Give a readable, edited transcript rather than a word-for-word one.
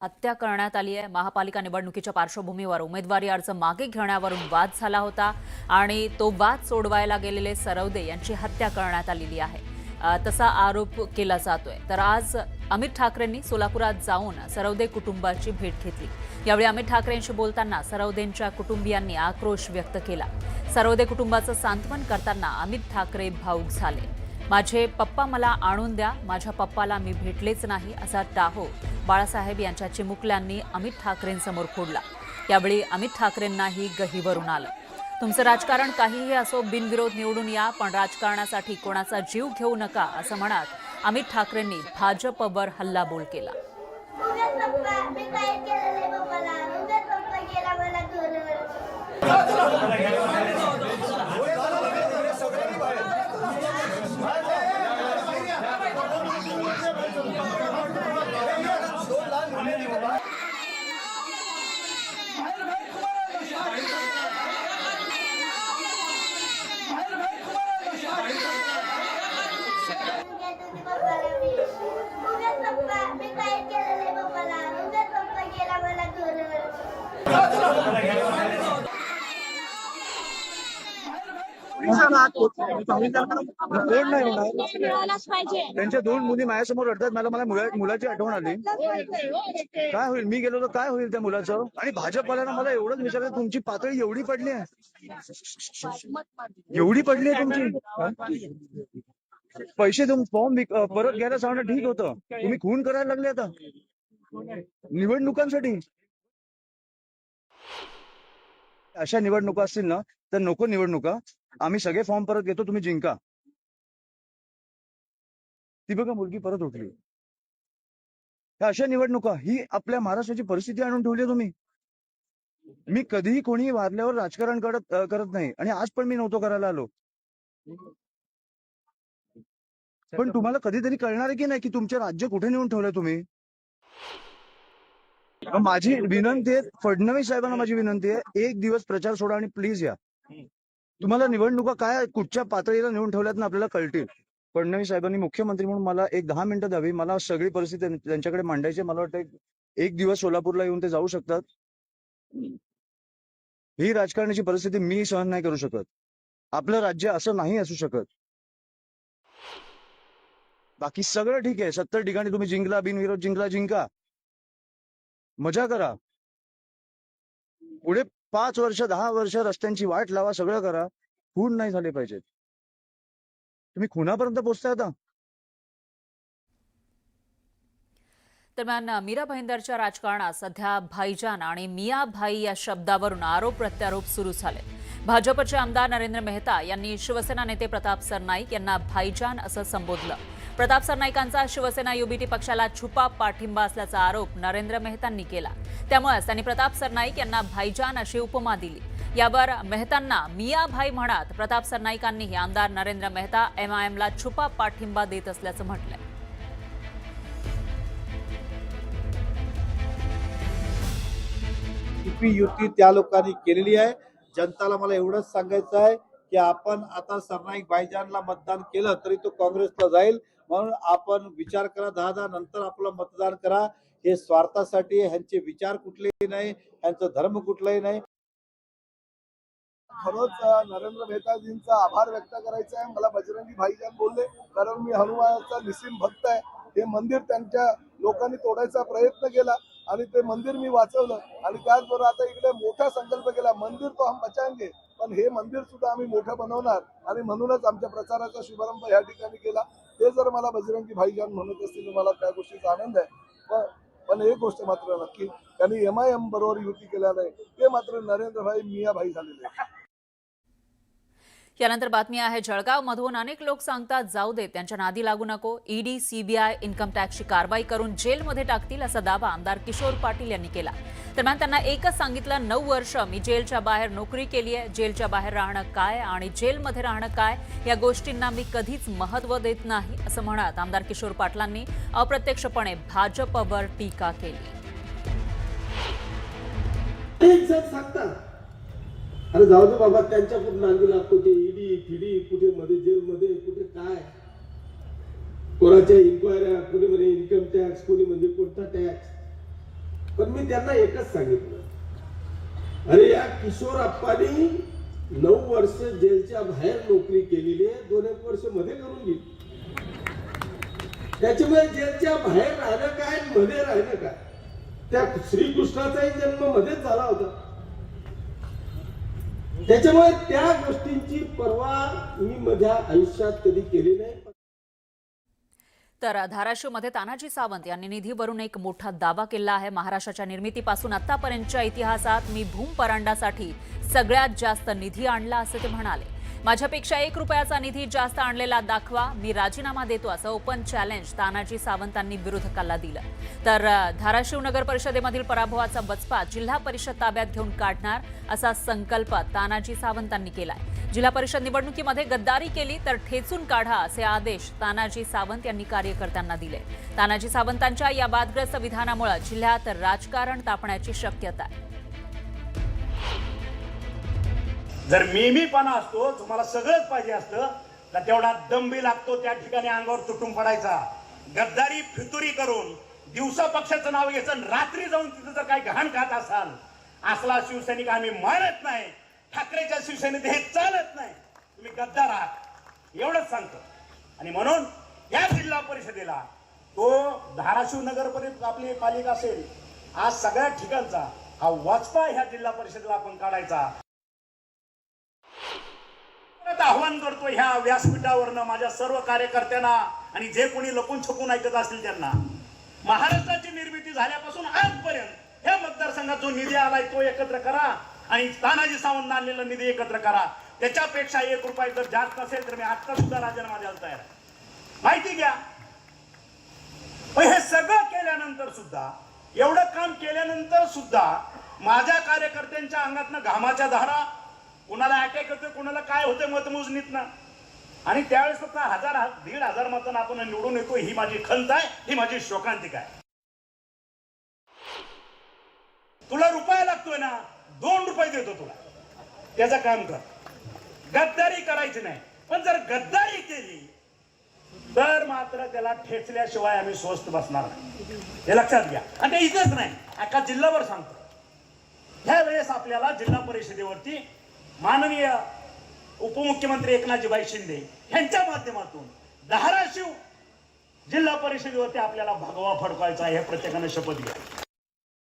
हत्या करण्यात आली आहे। महापालिका निवडणुकीच्या पार्श्वभूमीवर उमेदवारी अर्ज मागे घेण्यावरून वाद झाला होता आणि तो वाद सोडवायला गेलेले सरवदे यांची हत्या करण्यात आलेली आहे, तसा आरोप केला जातोय। तर आज अमित ठाकरेंनी सोलापुरात जाऊन सरवदे कुटुंबाची भेट घेतली। यावेळी अमित ठाकरेंशी बोलताना सरवदेंच्या कुटुंबियांनी आक्रोश व्यक्त केला। सरवदे कुटुंबाचं सांत्वन करताना अमित ठाकरे भावूक झाले। माझे पप्पा मला आणून द्या, माझ्या पप्पाला मी भेटलेच नाही असा टाहो बाळासाहेब यांच्या चिमुकल्यांनी अमित ठाकरेंसमोर फोडला। यावेळी अमित ठाकरेंनाही गहिवरून आलं। तुमचं राजकारण काहीही असो, बिनविरोध निवडून या, पण राजकारणासाठी कोणाचा जीव घेऊ नका असं म्हणत अमित ठाकरेंनी भाजपवर हल्लाबोल केला। त्यांच्या दोन मुली माझ्यासमोर रडतात, मला मुलाची आठवण आली। काय होईल, मी गेलो तर काय होईल त्या मुलाचं? आणि भाजपवाल्यांना मला एवढंच विचारलं, तुमची पातळी एवढी पडली आहे, एवढी पडली आहे तुमची? पैसे फॉर्म परत घ्यायला सांगणं ठीक होतं, तुम्ही खून करायला लागले आता निवडणुकांसाठी। अशा निवडणुका असतील ना तर नको निवडणुका, आम्ही सगळे फॉर्म परत घेतो, तुम्ही जिंका। ती बघा मुलगी परत उठली। अशा निवडणुका ही आपल्या महाराष्ट्राची परिस्थिती आणून ठेवली तुम्ही। मी कधीही कोणी वारल्यावर राजकारण करत नाही आणि आज पण मी नव्हतो करायला आलो, पण तुम्हाला कधीतरी कळणार आहे की नाही की तुमचे राज्य कुठे नेऊन ठेवलंय तुम्ही। माझी विनंती आहे, फडणवीस साहेबांना माझी विनंती आहे, एक दिवस प्रचार सोडा आणि प्लीज या। तुम्हाला निवडणुका काय कुठच्या पातळीला नेऊन ठेवल्यात ना आपल्याला कळतील। फडणवीस साहेबांनी मुख्यमंत्री म्हणून मला एक 10 मिनिटं द्यावी, मला सगळी परिस्थिती त्यांच्याकडे मांडायची। मला वाटतं एक दिवस सोलापूरला येऊन ते जाऊ शकतात। ही राजकारणाची परिस्थिती मी सहन नाही करू शकत। आपलं राज्य असं नाही असू शकत। बाकी सगळं ठीक आहे, 70 ठिकाणी तुम्ही जिंकला, बिनविरोध जिंका, मजा करा। पुढे 5 वर्ष 10 वर्ष रस्त्यांची वाट लावा, सगळं करा, खून नाही झाले पाहिजेत। तुम्ही खुनापर्यंत पोहोचताय आता। दरम्यान मीरा भाईंदरच्या राजकारणात सध्या भाईजान आणि मिया भाई या शब्दावरून आरोप प्रत्यारोप सुरू झाले। भाजपचे आमदार नरेंद्र मेहता यांनी शिवसेना नेते प्रताप सरनाईक यांना भाईजान असं संबोधलं। प्रताप सरनाईकांचा शिवसेना युबीटी पक्षाला छुपा पाठिंबा असल्याचा आरोप नरेंद्र मेहतांनी केला। त्यामुळेच त्यांनी प्रताप सरनाईक यांना भाईजान अशी उपमा दिली। यावर मेहतांना मिया भाई म्हणत प्रताप सरनाईकांनीही आमदार नरेंद्र मेहता एमआयएमला छुपा पाठिंबा देत असल्याचं म्हटलंय। युती त्या लोकांनी केलेली आहे। जनताला मला एवढंच सांगायचं आहे की आपण आता सरनाईक भाईजानला मतदान केलं तरी तो काँग्रेसला जाईल, म्हणून आपण विचार करा, 10 नंतर आपलं मतदान करा। हे स्वार्थासाठी, ह्यांचे विचार कुठलेही नाही, ह्यांचा धर्म कुठलाही नाही। खरंच नरेंद्र मेहताजींचा आभार व्यक्त करायचा आहे। मला बजरंगी भाईजान बोलले, कारण मी हनुमानाचा निसीम भक्त आहे। हे मंदिर त्यांच्या लोकांनी तोडायचा प्रयत्न केला आणि ते मंदिर मी वाचवलं आणि त्याचबरोबर आता इकडे मोठा संकल्प केला, मंदिर तो हम बचाएंगे, पण हे मंदिर सुद्धा आम्ही मोठं बनवणार आणि म्हणूनच आमच्या प्रचाराचा शुभारंभ या ठिकाणी केला। ते जर मला बजरंगी भाईजान म्हणत असतील तर मला त्या गोष्टीचा आनंद आहे। पण एक गोष्ट मात्र नक्की, त्यांनी एमआयएम बरोबर युती केल्या नाही, ते मात्र नरेंद्र भाई मिया भाई झालेले आहे। यानंतर बातमी आहे जळगावमधून। अनेक लोक सांगतात जाऊ दे, त्यांच्या नादी लागू नको, ईडी सीबीआय इन्कम टॅक्सची कारवाई करून जेलमध्ये टाकतील असा दावा आमदार किशोर पाटील यांनी केला। दरम्यान त्यांना एकच सांगितलं, 9 वर्ष मी जेलच्या बाहेर नोकरी केली आहे, जेलच्या बाहेर राहणं काय आणि जेलमध्ये राहणं काय या गोष्टींना मी कधीच महत्त्व देत नाही असं म्हणत आमदार किशोर पाटलांनी अप्रत्यक्षपणे भाजपवर टीका केली। अरे जाऊ दे बाबा, त्यांच्या कुठे नांदी लागतो ते ईडी फिडी, कुठे मध्ये जेलमध्ये, कुठे काय, कोणाच्या इन्क्वायऱ्या, कुणी म्हणजे इन्कम टॅक्स, कुणी म्हणजे कोणता टॅक्स। पण मी त्यांना एकच सांगितलं, अरे या किशोर अप्पानी 9 वर्ष जेलच्या बाहेर नोकरी केलेली आहे, 2-1 वर्ष मध्ये करून गेली. त्याच्यामुळे जेलच्या बाहेर राहणं काय मध्ये राहणं काय, त्या श्रीकृष्णाचाही जन्म मध्येच झाला होता. त्याच्यामुळे त्या गोष्टींची पर्वा मी माझ्या आयुष्यात कधी केली नाही. तर धाराशिवमध्ये तानाजी सावंत यांनी निधीवरून एक मोठा दावा केला आहे. महाराष्ट्राच्या निर्मितीपासून आतापर्यंतच्या इतिहासात मी भूम परांडासाठी सगळ्यात जास्त निधी आणला असं ते म्हणाले. माझ्यापेक्षा 1 रुपयाचा निधी जास्त आणलेला दाखवा, मी राजीनामा देतो असं ओपन चॅलेंज तानाजी सावंतांनी विरोधकाला दिलं. तर धाराशिव नगर परिषदेमधील पराभवाचा बचपा जिल्हा परिषद ताब्यात घेऊन काढणार असा संकल्प तानाजी सावंतांनी केलाय. जिल्हा परिषद निवडणुकीमध्ये गद्दारी केली तर ठेचून काढा असे आदेश तानाजी सावंत यांनी कार्यकर्त्यांना दिले. तानाजी सावंतांच्या या वादग्रस्त विधानामुळे जिल्ह्यात राजकारण तापण्याची शक्यता आहे. जर मेमीपणा असतो, तुम्हाला सगळंच पाहिजे असतं, तर तेवढा दंबी लागतो त्या ठिकाणी अंगावर तुटून पडायचा. गद्दारी फितुरी करून दिवसा पक्षाचं नाव घ्यायचं, रात्री जाऊन तिथं जर काही घाण खात असाल, असला शिवसैनिक आम्ही मानत नाही. ठाकरेच्या शिवसेनेत हे चालत नाही. तुम्ही गद्दार आहात एवढंच सांगतो. आणि म्हणून या जिल्हा परिषदेला तो धाराशिव नगर आपली पालिका असेल, आज सगळ्या ठिकाणचा हा वाचपा ह्या जिल्हा परिषदेला आपण काढायचा आव्हान करतो. ह्या व्यासपीठावरनं माझ्या सर्व कार्यकर्त्यांना आणि जे कोणी लपून छपून ऐकत असतील त्यांना, महाराष्ट्राची निर्मिती झाल्यापासून आजपर्यंत ह्या मतदारसंघात जो निधी आलाय तो एकत्र करा आणि तानाजी सावंत आणलेला निधी एकत्र करा. त्याच्यापेक्षा 1 रुपया जर जास्त असेल तर मी आता सुद्धा राजीनामा द्यायला तयार. माहिती घ्या. पण हे सगळं केल्यानंतर सुद्धा, एवढं काम केल्यानंतर सुद्धा माझ्या कार्यकर्त्यांच्या अंगातनं घामाच्या धारा, कुणाला अटॅक होतोय, कुणाला काय होतंय मतमोजणीतनं, आणि त्यावेळेस फक्त 1000-1500 मतांना आपण निवडून येतो. ही माझी खंत आहे, ही माझी शोकांतिका आहे. तुला रुपया लागतोय ना, 2 रुपये देतो तुला, त्याचं काम कर. गद्दारी करायची नाही. पण जर गद्दारी केली तर मात्र त्याला ठेचल्याशिवाय आम्ही स्वस्त बसणार नाही, हे लक्षात घ्या. आणि ते इथंच नाही, एका जिल्ह्यावर सांगतो. ह्या वेळेस आपल्याला जिल्हा परिषदेवरती माननीय उपमुख्यमंत्री एकनाथजीभाई शिंदे यांच्या माध्यमातून धाराशिव जिल्हा परिषदेवरती आपल्याला भगवा फडकवायचा आहे. हे प्रत्येकाने शपथ घ्या.